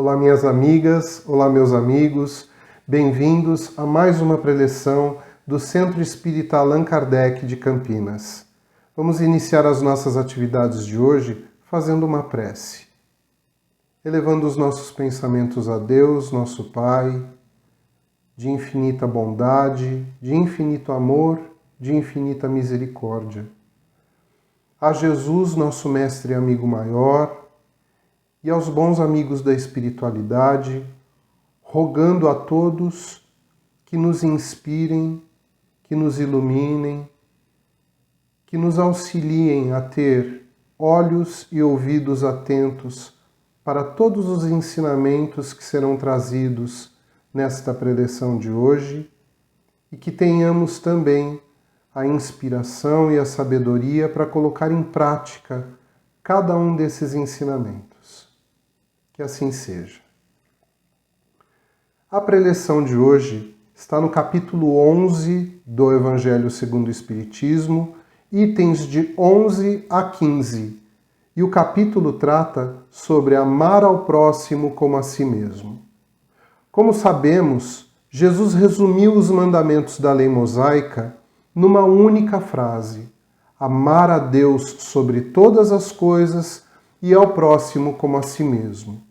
Olá, minhas amigas, olá, meus amigos, bem-vindos a mais uma preleção do Centro Espírita Allan Kardec de Campinas. Vamos iniciar as nossas atividades de hoje fazendo uma prece, elevando os nossos pensamentos a Deus, nosso Pai, de infinita bondade, de infinito amor, de infinita misericórdia. A Jesus, nosso Mestre e amigo maior, e aos bons amigos da espiritualidade, rogando a todos que nos inspirem, que nos iluminem, que nos auxiliem a ter olhos e ouvidos atentos para todos os ensinamentos que serão trazidos nesta preleção de hoje e que tenhamos também a inspiração e a sabedoria para colocar em prática cada um desses ensinamentos. Que assim seja. A preleção de hoje está no capítulo 11 do Evangelho segundo o Espiritismo, itens de 11 a 15, e o capítulo trata sobre amar ao próximo como a si mesmo. Como sabemos, Jesus resumiu os mandamentos da lei mosaica numa única frase: amar a Deus sobre todas as coisas e ao próximo como a si mesmo.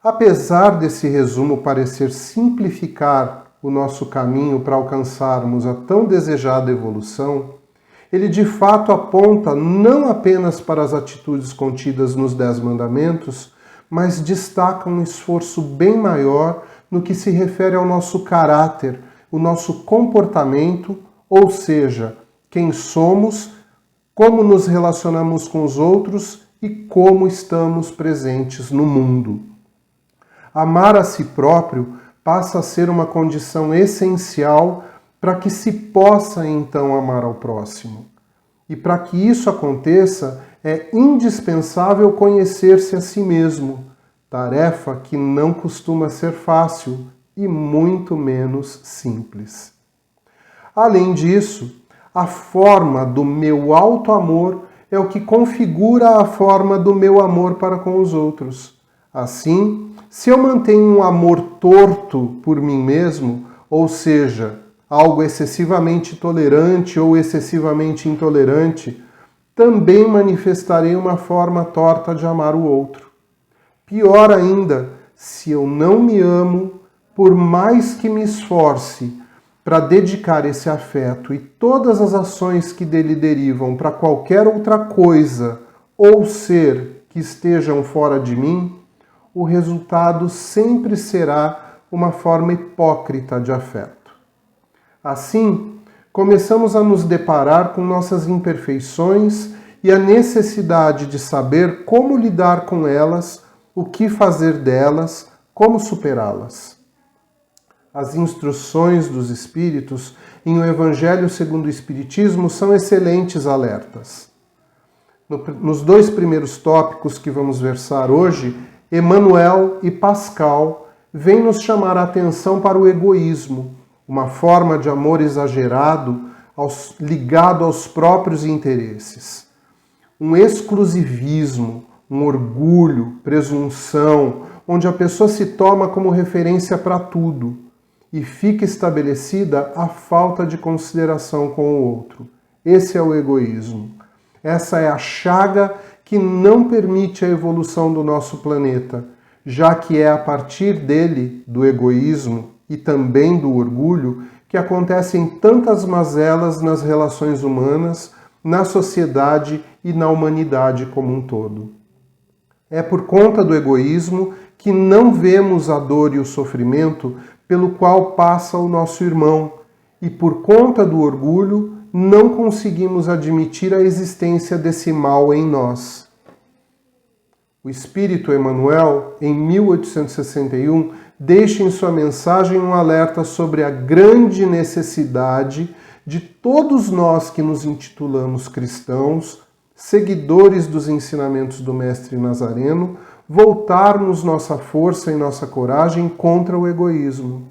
Apesar desse resumo parecer simplificar o nosso caminho para alcançarmos a tão desejada evolução, ele de fato aponta não apenas para as atitudes contidas nos 10 mandamentos, mas destaca um esforço bem maior no que se refere ao nosso caráter, o nosso comportamento, ou seja, quem somos, como nos relacionamos com os outros e como estamos presentes no mundo. Amar a si próprio passa a ser uma condição essencial para que se possa então amar ao próximo. E para que isso aconteça, é indispensável conhecer-se a si mesmo, tarefa que não costuma ser fácil e muito menos simples. Além disso, a forma do meu auto-amor é o que configura a forma do meu amor para com os outros. Assim, se eu mantenho um amor torto por mim mesmo, ou seja, algo excessivamente tolerante ou excessivamente intolerante, também manifestarei uma forma torta de amar o outro. Pior ainda, se eu não me amo, por mais que me esforce para dedicar esse afeto e todas as ações que dele derivam para qualquer outra coisa ou ser que estejam fora de mim, o resultado sempre será uma forma hipócrita de afeto. Assim, começamos a nos deparar com nossas imperfeições e a necessidade de saber como lidar com elas, o que fazer delas, como superá-las. As instruções dos Espíritos em O Evangelho segundo o Espiritismo são excelentes alertas. Nos 2 primeiros tópicos que vamos versar hoje, Emmanuel e Pascal vêm nos chamar a atenção para o egoísmo, uma forma de amor exagerado ligado aos próprios interesses. Um exclusivismo, um orgulho, presunção, onde a pessoa se toma como referência para tudo e fica estabelecida a falta de consideração com o outro. Esse é o egoísmo. Essa é a chaga que não permite a evolução do nosso planeta, já que é a partir dele, do egoísmo e também do orgulho, que acontecem tantas mazelas nas relações humanas, na sociedade e na humanidade como um todo. É por conta do egoísmo que não vemos a dor e o sofrimento pelo qual passa o nosso irmão, e por conta do orgulho não conseguimos admitir a existência desse mal em nós. O Espírito Emmanuel, em 1861, deixa em sua mensagem um alerta sobre a grande necessidade de todos nós que nos intitulamos cristãos, seguidores dos ensinamentos do Mestre Nazareno, voltarmos nossa força e nossa coragem contra o egoísmo.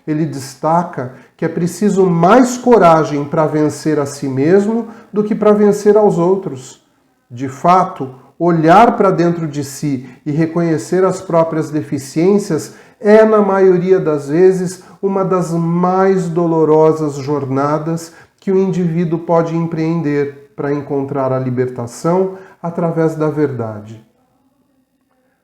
Ele destaca que é preciso mais coragem para vencer a si mesmo do que para vencer aos outros. De fato, olhar para dentro de si e reconhecer as próprias deficiências é, na maioria das vezes, uma das mais dolorosas jornadas que o indivíduo pode empreender para encontrar a libertação através da verdade.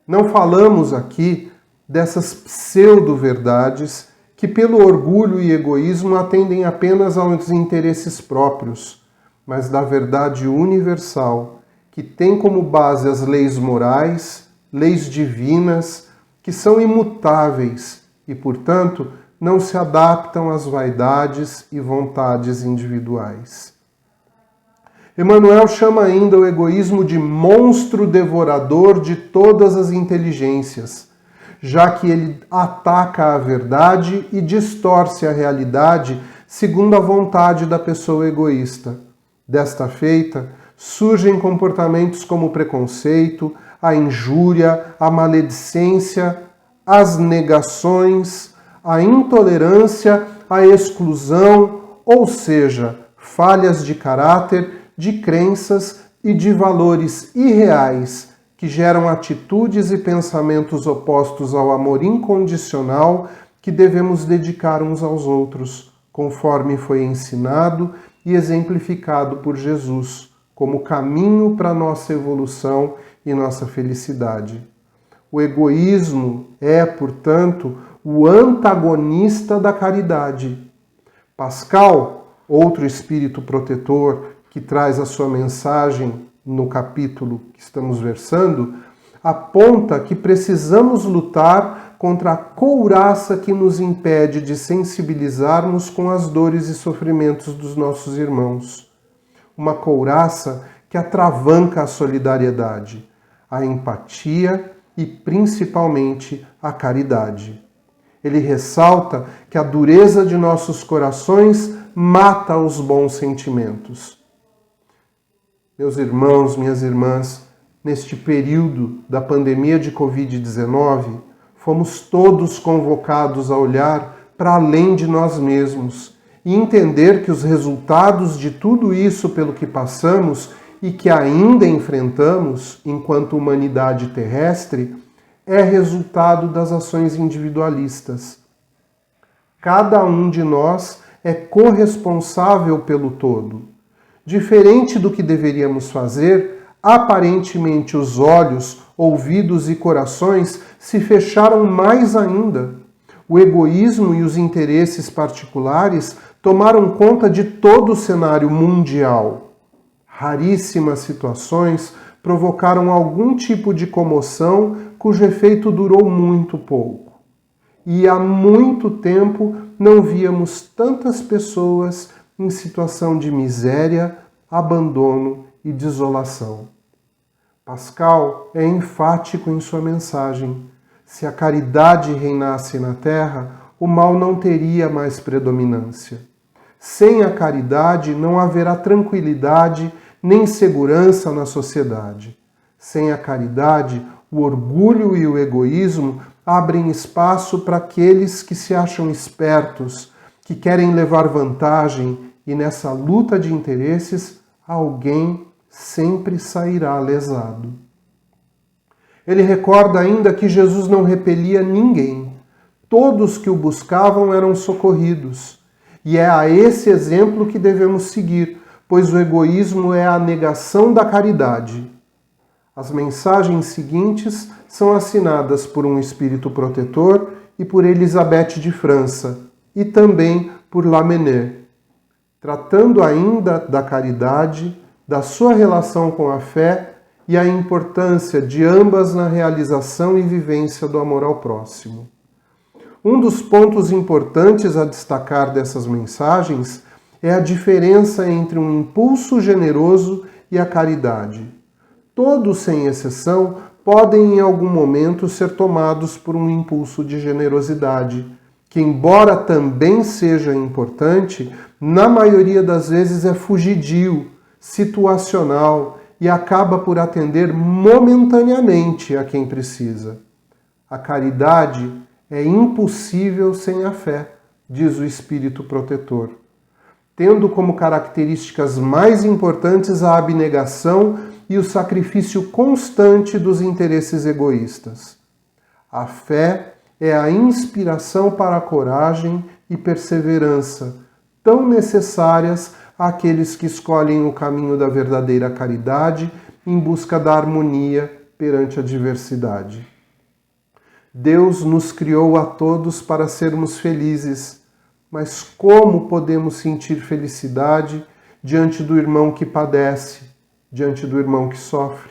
Não falamos aqui dessas pseudo-verdades que, pelo orgulho e egoísmo, atendem apenas aos interesses próprios, mas da verdade universal, que tem como base as leis morais, leis divinas, que são imutáveis e, portanto, não se adaptam às vaidades e vontades individuais. Emmanuel chama ainda o egoísmo de monstro devorador de todas as inteligências, já que ele ataca a verdade e distorce a realidade segundo a vontade da pessoa egoísta. Desta feita, surgem comportamentos como o preconceito, a injúria, a maledicência, as negações, a intolerância, a exclusão, ou seja, falhas de caráter, de crenças e de valores irreais que geram atitudes e pensamentos opostos ao amor incondicional que devemos dedicar uns aos outros, conforme foi ensinado e exemplificado por Jesus, como caminho para nossa evolução e nossa felicidade. O egoísmo é, portanto, o antagonista da caridade. Pascal, outro espírito protetor que traz a sua mensagem no capítulo que estamos versando, aponta que precisamos lutar contra a couraça que nos impede de sensibilizarmos com as dores e sofrimentos dos nossos irmãos. Uma couraça que atravanca a solidariedade, a empatia e, principalmente, a caridade. Ele ressalta que a dureza de nossos corações mata os bons sentimentos. Meus irmãos, minhas irmãs, neste período da pandemia de Covid-19, fomos todos convocados a olhar para além de nós mesmos e entender que os resultados de tudo isso pelo que passamos e que ainda enfrentamos enquanto humanidade terrestre é resultado das ações individualistas. Cada um de nós é corresponsável pelo todo. Diferente do que deveríamos fazer, aparentemente os olhos, ouvidos e corações se fecharam mais ainda. O egoísmo e os interesses particulares tomaram conta de todo o cenário mundial. Raríssimas situações provocaram algum tipo de comoção cujo efeito durou muito pouco. E há muito tempo não víamos tantas pessoas em situação de miséria, abandono e desolação. Pascal é enfático em sua mensagem. Se a caridade reinasse na terra, o mal não teria mais predominância. Sem a caridade não haverá tranquilidade nem segurança na sociedade. Sem a caridade, o orgulho e o egoísmo abrem espaço para aqueles que se acham espertos, que querem levar vantagem, e nessa luta de interesses, alguém sempre sairá lesado. Ele recorda ainda que Jesus não repelia ninguém. Todos que o buscavam eram socorridos. E é a esse exemplo que devemos seguir, pois o egoísmo é a negação da caridade. As mensagens seguintes são assinadas por um espírito protetor e por Elisabeth de França, e também por Lamennais, tratando ainda da caridade, da sua relação com a fé e a importância de ambas na realização e vivência do amor ao próximo. Um dos pontos importantes a destacar dessas mensagens é a diferença entre um impulso generoso e a caridade. Todos, sem exceção, podem em algum momento ser tomados por um impulso de generosidade, que, embora também seja importante, na maioria das vezes é fugidio, situacional e acaba por atender momentaneamente a quem precisa. A caridade é impossível sem a fé, diz o Espírito protetor, tendo como características mais importantes a abnegação e o sacrifício constante dos interesses egoístas. A fé é a inspiração para a coragem e perseverança, tão necessárias àqueles que escolhem o caminho da verdadeira caridade em busca da harmonia perante a diversidade. Deus nos criou a todos para sermos felizes, mas como podemos sentir felicidade diante do irmão que padece, diante do irmão que sofre?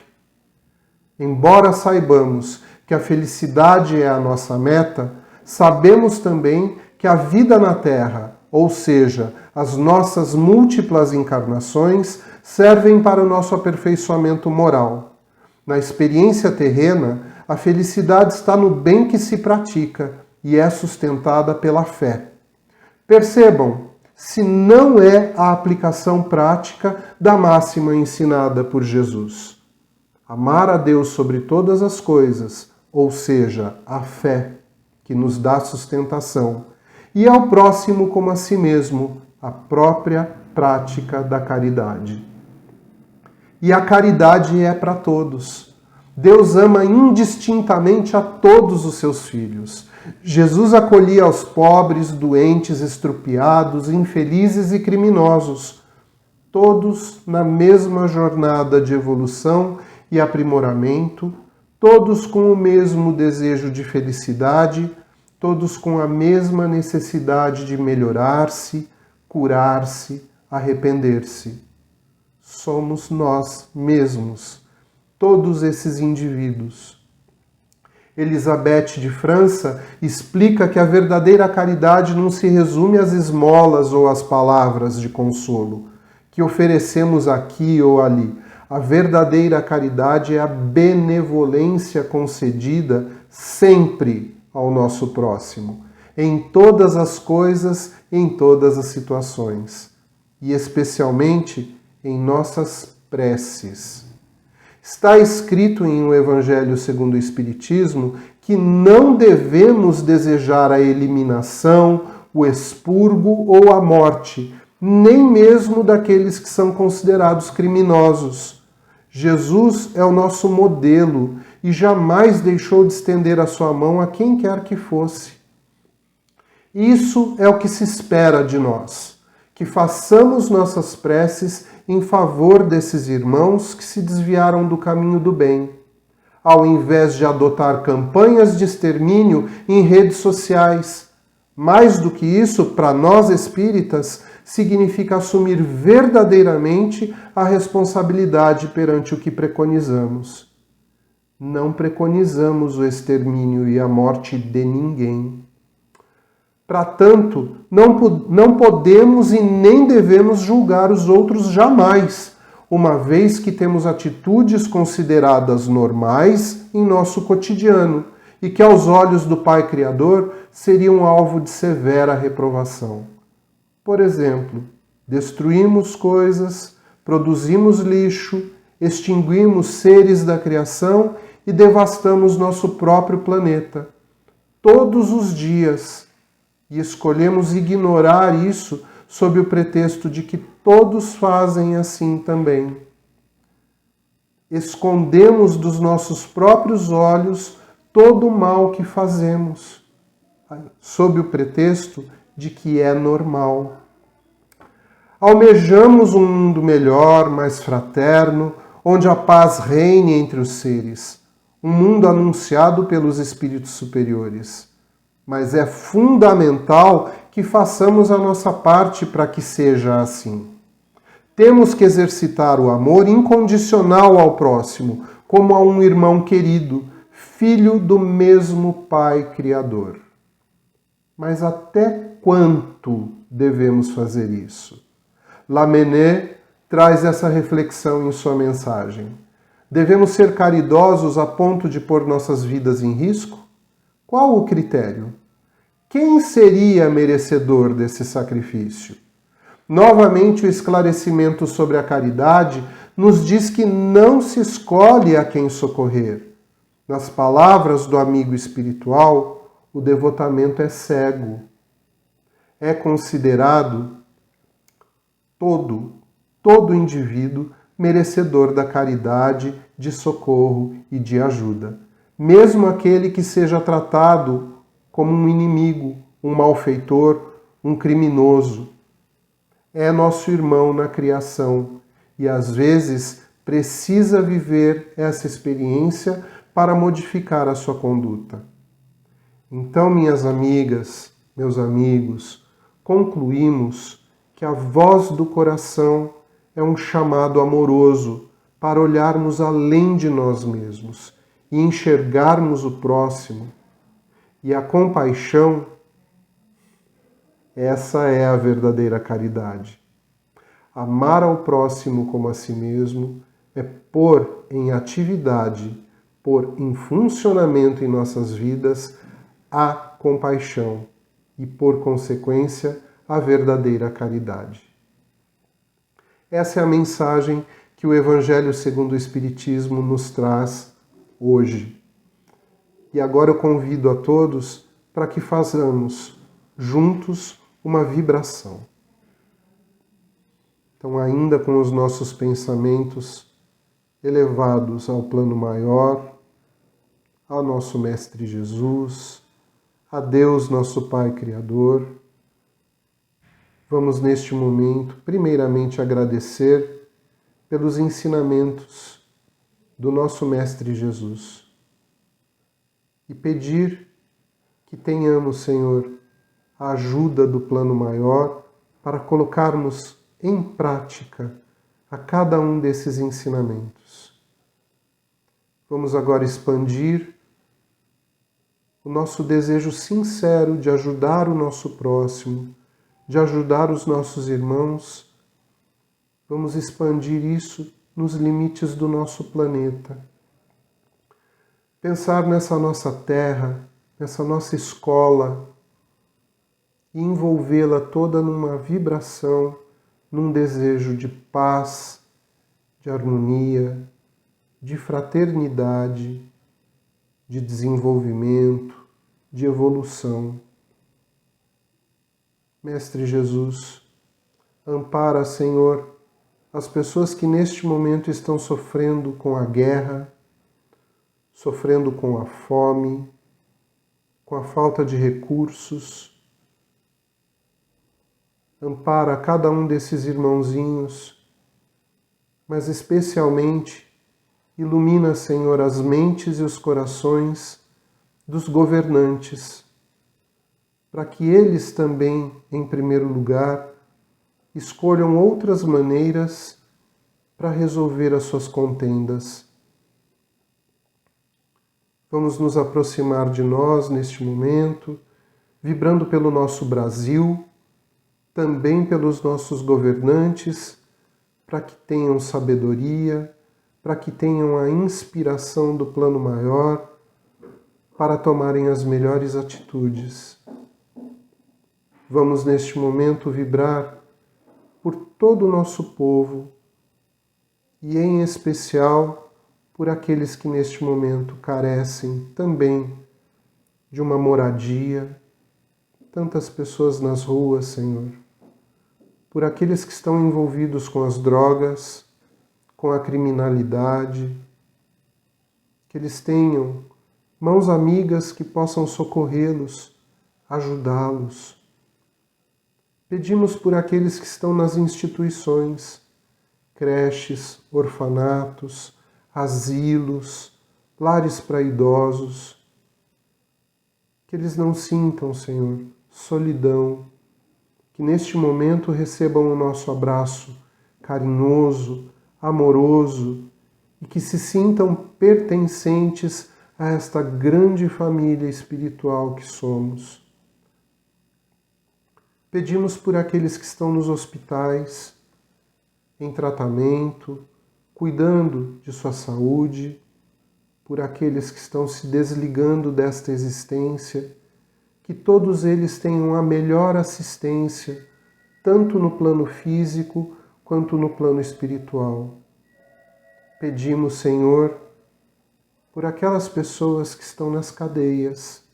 Embora saibamos que a felicidade é a nossa meta, sabemos também que a vida na Terra, ou seja, as nossas múltiplas encarnações, servem para o nosso aperfeiçoamento moral. Na experiência terrena, a felicidade está no bem que se pratica e é sustentada pela fé. Percebam, se não é a aplicação prática da máxima ensinada por Jesus. Amar a Deus sobre todas as coisas, ou seja, a fé, que nos dá sustentação, e ao próximo como a si mesmo, a própria prática da caridade. E a caridade é para todos. Deus ama indistintamente a todos os seus filhos. Jesus acolhia aos pobres, doentes, estrupiados, infelizes e criminosos, todos na mesma jornada de evolução e aprimoramento, todos com o mesmo desejo de felicidade, todos com a mesma necessidade de melhorar-se, curar-se, arrepender-se. Somos nós mesmos, todos esses indivíduos. Elizabeth de França explica que a verdadeira caridade não se resume às esmolas ou às palavras de consolo que oferecemos aqui ou ali. A verdadeira caridade é a benevolência concedida sempre ao nosso próximo, em todas as coisas, em todas as situações, e especialmente em nossas preces. Está escrito em O Evangelho segundo o Espiritismo que não devemos desejar a eliminação, o expurgo ou a morte, nem mesmo daqueles que são considerados criminosos. Jesus é o nosso modelo e jamais deixou de estender a sua mão a quem quer que fosse. Isso é o que se espera de nós, que façamos nossas preces em favor desses irmãos que se desviaram do caminho do bem, ao invés de adotar campanhas de extermínio em redes sociais. Mais do que isso, para nós espíritas, significa assumir verdadeiramente a responsabilidade perante o que preconizamos. Não preconizamos o extermínio e a morte de ninguém. Para tanto, não podemos e nem devemos julgar os outros jamais, uma vez que temos atitudes consideradas normais em nosso cotidiano e que aos olhos do Pai Criador seriam alvo de severa reprovação. Por exemplo, destruímos coisas, produzimos lixo, extinguimos seres da criação e devastamos nosso próprio planeta. Todos os dias. E escolhemos ignorar isso sob o pretexto de que todos fazem assim também. Escondemos dos nossos próprios olhos todo o mal que fazemos, sob o pretexto de que é normal. Almejamos um mundo melhor, mais fraterno, onde a paz reine entre os seres, um mundo anunciado pelos espíritos superiores. Mas é fundamental que façamos a nossa parte para que seja assim. Temos que exercitar o amor incondicional ao próximo, como a um irmão querido, filho do mesmo Pai Criador. Mas até quanto devemos fazer isso? Lamennais traz essa reflexão em sua mensagem. Devemos ser caridosos a ponto de pôr nossas vidas em risco? Qual o critério? Quem seria merecedor desse sacrifício? Novamente, o esclarecimento sobre a caridade nos diz que não se escolhe a quem socorrer. Nas palavras do amigo espiritual, o devotamento é cego. É considerado todo indivíduo merecedor da caridade, de socorro e de ajuda. Mesmo aquele que seja tratado como um inimigo, um malfeitor, um criminoso, é nosso irmão na criação e às vezes precisa viver essa experiência para modificar a sua conduta. Então, minhas amigas, meus amigos, concluímos que a voz do coração é um chamado amoroso para olharmos além de nós mesmos e enxergarmos o próximo. E a compaixão, essa é a verdadeira caridade. Amar ao próximo como a si mesmo é pôr em atividade, pôr em funcionamento em nossas vidas a compaixão e, por consequência, a verdadeira caridade. Essa é a mensagem que o Evangelho segundo o Espiritismo nos traz hoje. E agora eu convido a todos para que façamos juntos uma vibração. Então, ainda com os nossos pensamentos elevados ao plano maior, ao nosso Mestre Jesus, a Deus, nosso Pai Criador, vamos neste momento, primeiramente, agradecer pelos ensinamentos do nosso Mestre Jesus e pedir que tenhamos, Senhor, a ajuda do plano maior para colocarmos em prática a cada um desses ensinamentos. Vamos agora expandir o nosso desejo sincero de ajudar o nosso próximo, de ajudar os nossos irmãos. Vamos expandir isso nos limites do nosso planeta. Pensar nessa nossa terra, nessa nossa escola, e envolvê-la toda numa vibração, num desejo de paz, de harmonia, de fraternidade, de desenvolvimento, de evolução. Mestre Jesus, ampara, Senhor, as pessoas que neste momento estão sofrendo com a guerra, sofrendo com a fome, com a falta de recursos. Ampara cada um desses irmãozinhos, mas especialmente ilumina, Senhor, as mentes e os corações dos governantes, para que eles também, em primeiro lugar, escolham outras maneiras para resolver as suas contendas. Vamos nos aproximar de nós neste momento, vibrando pelo nosso Brasil, também pelos nossos governantes, para que tenham sabedoria, para que tenham a inspiração do plano maior, para tomarem as melhores atitudes. Vamos neste momento vibrar por todo o nosso povo e, em especial, por aqueles que neste momento carecem também de uma moradia, tantas pessoas nas ruas, Senhor, por aqueles que estão envolvidos com as drogas, com a criminalidade, que eles tenham mãos amigas que possam socorrê-los, ajudá-los. Pedimos por aqueles que estão nas instituições, creches, orfanatos, asilos, lares para idosos, que eles não sintam, Senhor, solidão, que neste momento recebam o nosso abraço carinhoso, amoroso e que se sintam pertencentes a esta grande família espiritual que somos. Pedimos por aqueles que estão nos hospitais, em tratamento, cuidando de sua saúde, por aqueles que estão se desligando desta existência, que todos eles tenham a melhor assistência, tanto no plano físico quanto no plano espiritual. Pedimos, Senhor, por aquelas pessoas que estão nas cadeias,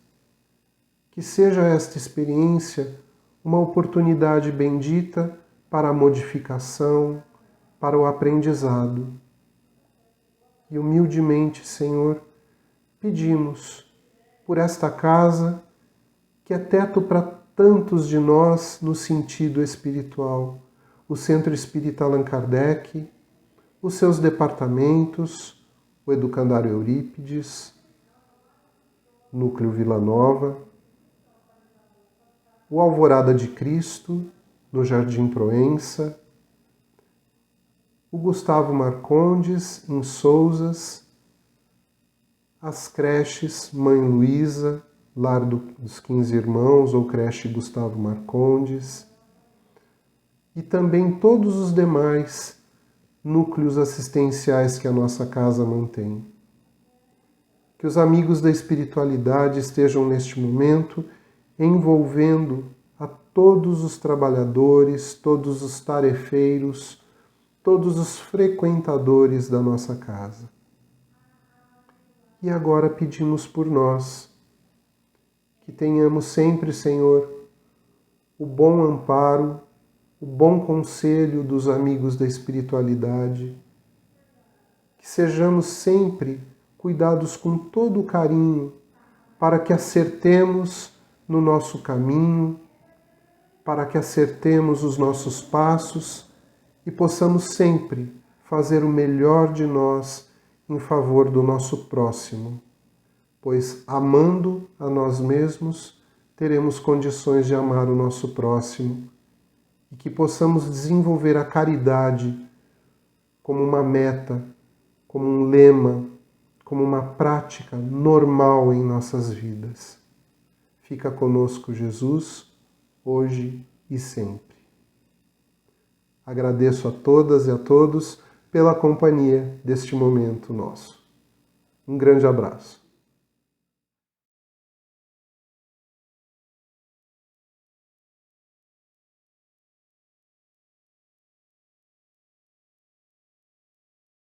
que seja esta experiência uma oportunidade bendita para a modificação, para o aprendizado. E humildemente, Senhor, pedimos por esta casa, que é teto para tantos de nós no sentido espiritual, o Centro Espírita Allan Kardec, os seus departamentos, o Educandário Eurípides, Núcleo Vila Nova, o Alvorada de Cristo, no Jardim Proença, o Gustavo Marcondes, em Sousas, as creches Mãe Luísa, Lar dos 15 Irmãos ou Creche Gustavo Marcondes, e também todos os demais núcleos assistenciais que a nossa casa mantém. Que os amigos da espiritualidade estejam neste momento envolvendo a todos os trabalhadores, todos os tarefeiros, todos os frequentadores da nossa casa. E agora pedimos por nós, que tenhamos sempre, Senhor, o bom amparo, o bom conselho dos amigos da espiritualidade, que sejamos sempre cuidados com todo o carinho, para que acertemos no nosso caminho, para que acertemos os nossos passos e possamos sempre fazer o melhor de nós em favor do nosso próximo, pois amando a nós mesmos, teremos condições de amar o nosso próximo e que possamos desenvolver a caridade como uma meta, como um lema, como uma prática normal em nossas vidas. Fica conosco, Jesus, hoje e sempre. Agradeço a todas e a todos pela companhia deste momento nosso. Um grande abraço.